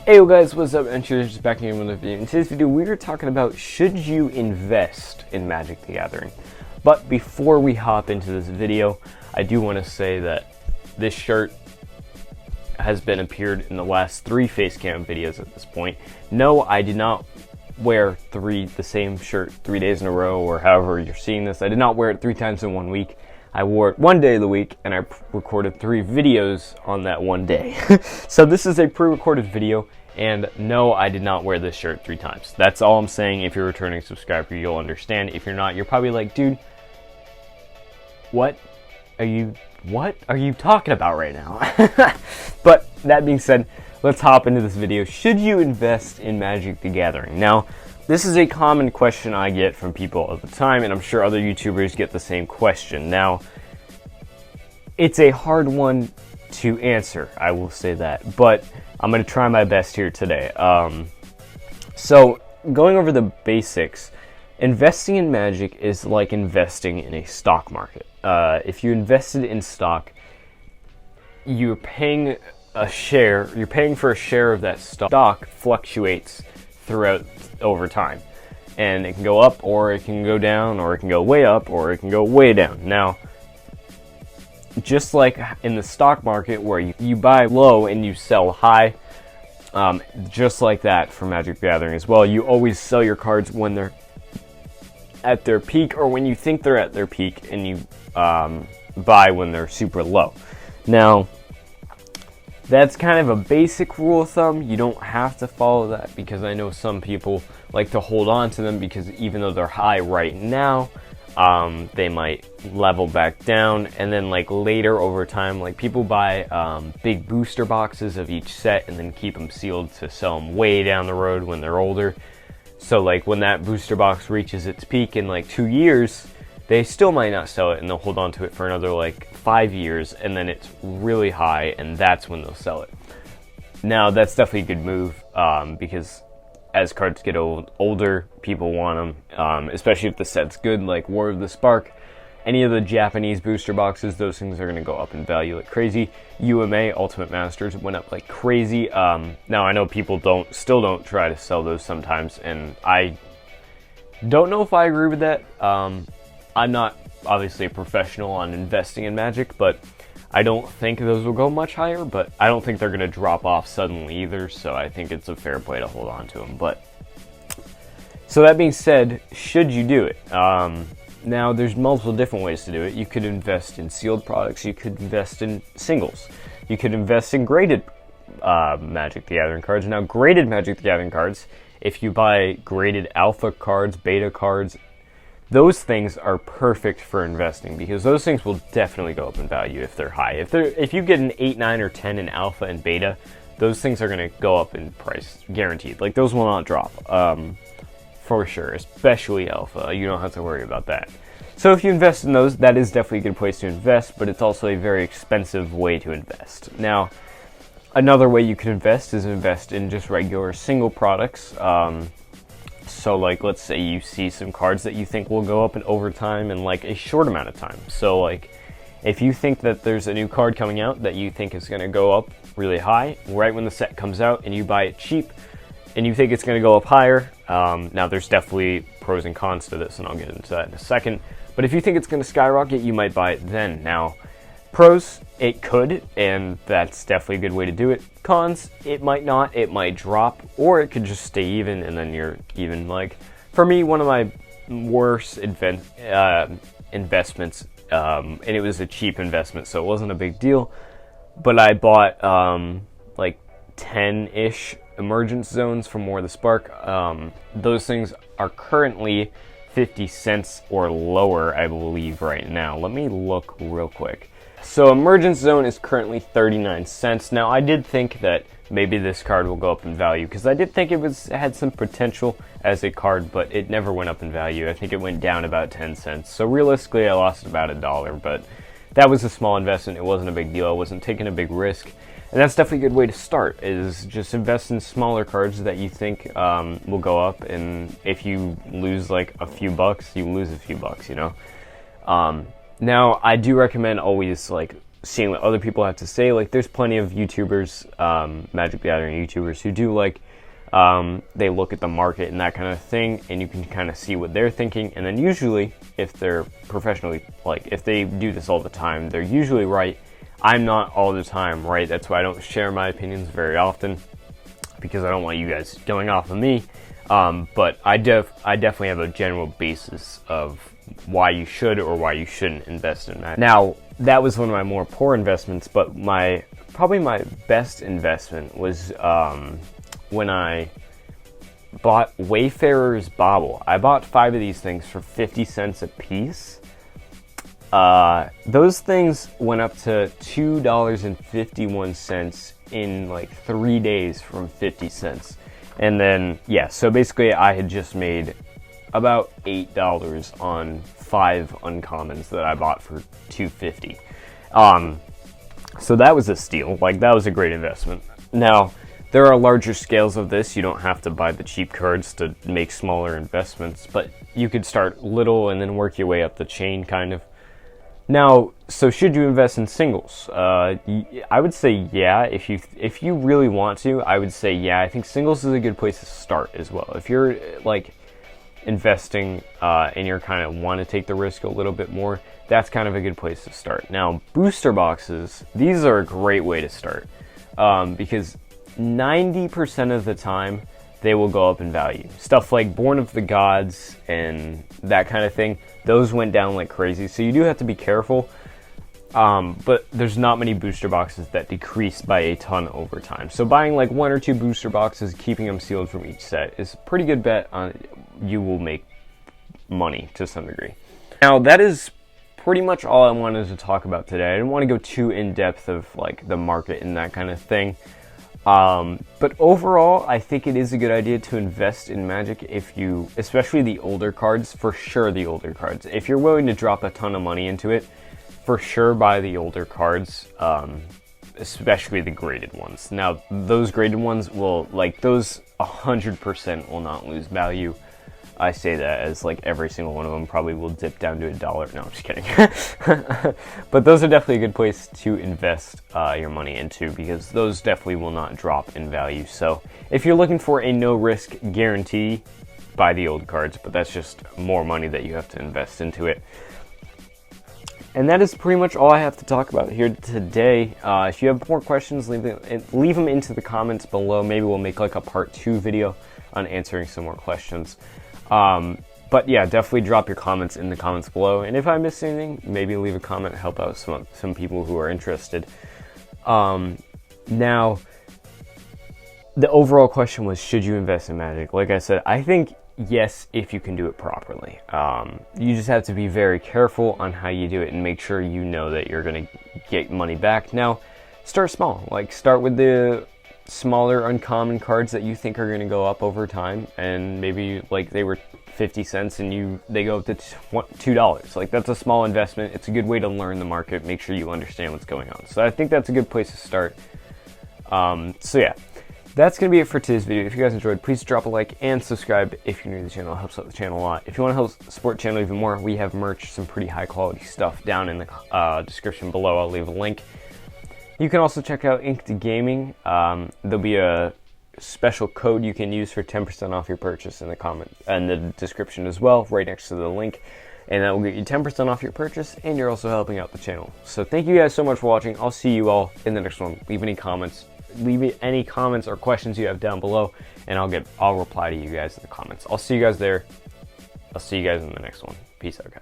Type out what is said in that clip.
Hey yo guys, what's up? MTG just back in with a video. In today's video, we are talking about should you invest in Magic the Gathering. But before we hop into this video, I do want to say that this shirt has been appeared in the last 3 face cam videos at this point. No, I did not wear the same shirt 3 days in a row, or however you're seeing this. I did not wear it 3 times in 1 week. I wore it 1 day of the week, and I recorded 3 videos on that 1 day. So this is a pre-recorded video, and no, I did not wear this shirt 3 times. That's all I'm saying. If you're a returning subscriber, you'll understand. If you're not, you're probably like, dude, what are you talking about right now? But that being said, let's hop into this video. Should you invest in Magic the Gathering? Now, this is a common question I get from people all the time, and I'm sure other YouTubers get the same question. Now, it's a hard one to answer, I will say that, but I'm going to try my best here today. So, going over the basics, investing in Magic is like investing in a stock market. If you invested in stock, you're paying for a share of that stock. Stock fluctuates over time, and it can go up, or it can go down, or it can go way up, or it can go way down. Now, just like in the stock market where you buy low and you sell high, just like that for Magic the Gathering as well. You always sell your cards when they're at their peak, or when you think they're at their peak, and you buy when they're super low. Now, that's kind of a basic rule of thumb. You don't have to follow that, because I know some people like to hold on to them, because even though they're high right now, they might level back down, and then like later over time, like people buy big booster boxes of each set and then keep them sealed to sell them way down the road when they're older. So like when that booster box reaches its peak in like 2 years, they still might not sell it, and they'll hold on to it for another like 5 years, and then it's really high, and that's when they'll sell it. Now, that's definitely a good move, because as cards get older, people want them, especially if the set's good, like War of the Spark. Any of the Japanese booster boxes, those things are going to go up in value like crazy. UMA, Ultimate Masters, went up like crazy. Now, I know people still don't try to sell those sometimes, and I don't know if I agree with that. I'm not obviously a professional on investing in Magic, but I don't think those will go much higher, but I don't think they're going to drop off suddenly either, so I think it's a fair play to hold on to them. But so that being said, should you do it? Now, there's multiple different ways to do it. You could invest in sealed products. You could invest in singles. You could invest in graded Magic the Gathering cards. Now, graded Magic the Gathering cards, if you buy graded alpha cards, beta cards, those things are perfect for investing, because those things will definitely go up in value if they're high. If you get an 8, 9, or 10 in alpha and beta, those things are going to go up in price, guaranteed. Like, those will not drop, for sure, especially alpha. You don't have to worry about that. So if you invest in those, that is definitely a good place to invest, but it's also a very expensive way to invest. Now, another way you can invest is invest in just regular single products. So like, let's say you see some cards that you think will go up over time in like a short amount of time. So like, if you think that there's a new card coming out that you think is going to go up really high right when the set comes out, and you buy it cheap, and you think it's going to go up higher, now there's definitely pros and cons to this, and I'll get into that in a second. But if you think it's going to skyrocket, you might buy it then. Now, pros, it could, and that's definitely a good way to do it. Cons, it might not, it might drop, or it could just stay even, and then you're even. Like, for me, one of my worst investments, and it was a cheap investment, so it wasn't a big deal, but I bought like 10-ish emergence zones from War of the Spark. Those things are currently 50 cents or lower, I believe, right now. Let me look real quick. So Emergence Zone is currently 39 cents. Now, I did think that maybe this card will go up in value, because I did think it had some potential as a card, but it never went up in value. I think it went down about 10 cents. So realistically, I lost about $1, but that was a small investment. It wasn't a big deal. I wasn't taking a big risk. And that's definitely a good way to start, is just invest in smaller cards that you think will go up, and if you lose like a few bucks, you lose a few bucks, you know? Now, I do recommend always like seeing what other people have to say. Like, there's plenty of YouTubers, Magic the Gathering YouTubers, who do like, they look at the market and that kind of thing, and you can kind of see what they're thinking. And then usually, if they're professionally, like if they do this all the time, they're usually right. I'm not all the time right. That's why I don't share my opinions very often, because I don't want you guys going off of me. But I definitely have a general basis of why you should or why you shouldn't invest in Magic. Now, that was one of my more poor investments, but probably my best investment was when I bought Wayfarer's Bauble. I bought 5 of these things for 50 cents a piece. Those things went up to $2.51 in like 3 days from 50 cents. And then, yeah, so basically I had just made about $8 on 5 uncommons that I bought for $2.50. So that was a steal. Like, that was a great investment. Now, there are larger scales of this. You don't have to buy the cheap cards to make smaller investments, but you could start little and then work your way up the chain, kind of. Now, so should you invest in singles? I would say yeah. If you really want to, I would say yeah. I think singles is a good place to start as well. If you're like investing and you're kind of want to take the risk a little bit more, that's kind of a good place to start. Now, booster boxes, these are a great way to start because 90% of the time they will go up in value. Stuff like Born of the Gods and that kind of thing, those went down like crazy. So you do have to be careful, but there's not many booster boxes that decrease by a ton over time. So buying like 1 or 2 booster boxes, keeping them sealed from each set is a pretty good bet on you will make money to some degree. Now, that is pretty much all I wanted to talk about today. I didn't want to go too in depth of like the market and that kind of thing. But overall, I think it is a good idea to invest in Magic especially the older cards, for sure the older cards. If you're willing to drop a ton of money into it, for sure buy the older cards, especially the graded ones. Now, those graded ones those 100% will not lose value. I say that as like every single one of them probably will dip down to $1. No, I'm just kidding. But those are definitely a good place to invest your money into, because those definitely will not drop in value. So if you're looking for a no risk guarantee, buy the old cards, but that's just more money that you have to invest into it. And that is pretty much all I have to talk about here today. If you have more questions, leave them into the comments below. Maybe we'll make like a part 2 video on answering some more questions. But yeah, definitely drop your comments in the comments below. And if I missed anything, maybe leave a comment, help out some people who are interested. Now, the overall question was, should you invest in Magic? Like I said, I think yes, if you can do it properly. You just have to be very careful on how you do it and make sure you know that you're going to get money back. Now, start small. Like, start with the smaller uncommon cards that you think are going to go up over time, and maybe like they were 50 cents and they go up to $2. Like, that's a small investment. It's a good way to learn the market, make sure you understand what's going on. So I think that's a good place to start. So yeah, that's going to be it for today's video. If you guys enjoyed, please drop a like and subscribe if you're new to the channel. It helps out the channel a lot. If you want to help support the channel even more, we have merch, some pretty high quality stuff down in the description below. I'll leave a link. You can also check out Inked Gaming. There'll be a special code you can use for 10% off your purchase in the comment and the description as well, right next to the link. And that will get you 10% off your purchase, and you're also helping out the channel. So thank you guys so much for watching. I'll see you all in the next one. Leave any comments or questions you have down below, and I'll reply to you guys in the comments. I'll see you guys there. I'll see you guys in the next one. Peace out, guys.